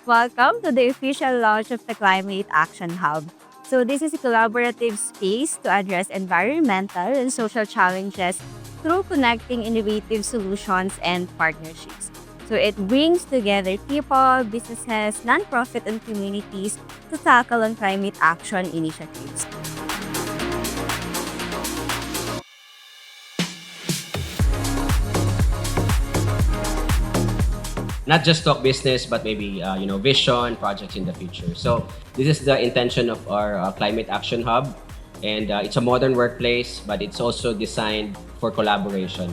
Welcome to the official launch of the Climate Action Hub. So this is a collaborative space to address environmental and social challenges through connecting innovative solutions and partnerships. So it brings together people, businesses, nonprofit, and communities to tackle on climate action initiatives. Not just talk business, but maybe vision, projects in the future. So this is the intention of our Climate Action Hub, and it's a modern workplace, but it's also designed for collaboration.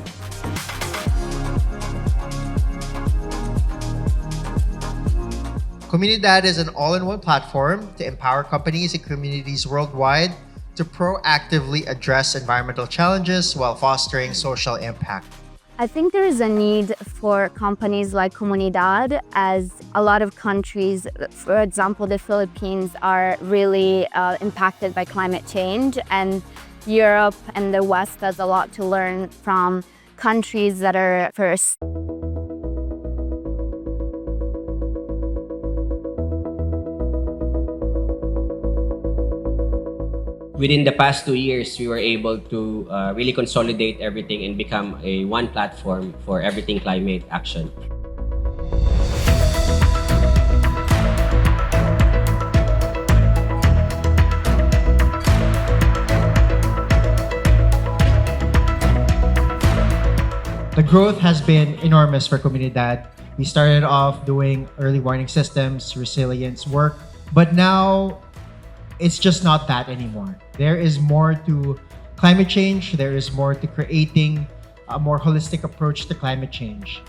Komunidad is an all-in-one platform to empower companies and communities worldwide to proactively address environmental challenges while fostering social impact. I think there is a need for companies like Komunidad, as a lot of countries, for example, the Philippines, are really impacted by climate change, and Europe and the West has a lot to learn from countries that are first. Within the past 2 years, we were able to really consolidate everything and become a one platform for everything climate action. The growth has been enormous for Komunidad. We started off doing early warning systems, resilience work, but now it's just not that anymore. There is more to climate change. There is more to creating a more holistic approach to climate change.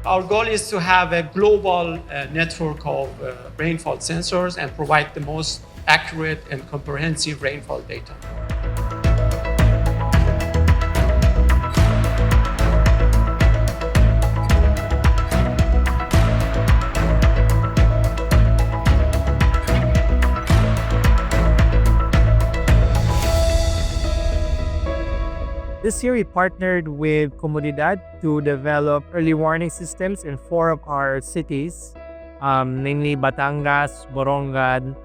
Our goal is to have a global network of rainfall sensors and provide the most accurate and comprehensive rainfall data. This year, we partnered with Komunidad to develop early warning systems in 4 of our cities, namely Batangas, Borongan,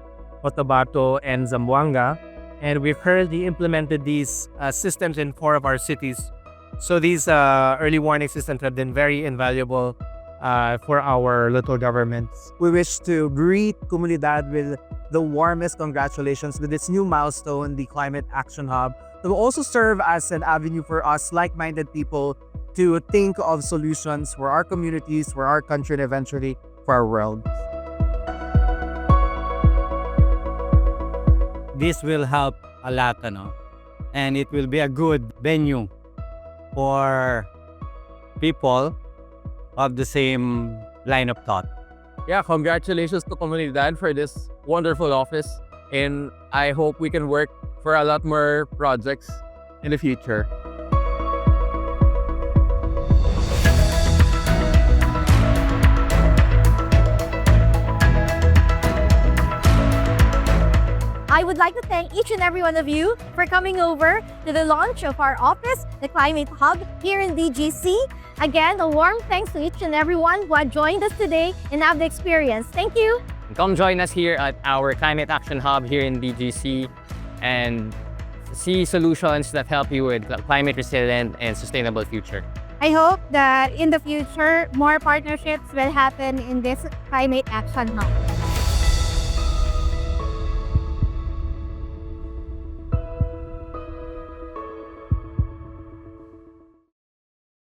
Cotabato, and Zamboanga. And we've currently implemented these systems in 4 of our cities. So these early warning systems have been very invaluable for our local governments. We wish to greet Komunidad with the warmest congratulations with this new milestone, the Climate Action Hub. It will also serve as an avenue for us like-minded people to think of solutions for our communities, for our country, and eventually for our world. This will help a lot, and it will be a good venue for people of the same line of thought. Yeah, congratulations to Komunidad for this wonderful office, and I hope we can work for a lot more projects in the future. I would like to thank each and every one of you for coming over to the launch of our office, the Climate Hub, here in DGC. Again, a warm thanks to each and everyone who had joined us today and have the experience. Thank you. Come join us here at our Climate Action Hub here in DGC and see solutions that help you with a climate resilient and sustainable future. I hope that in the future, more partnerships will happen in this Climate Action Hub.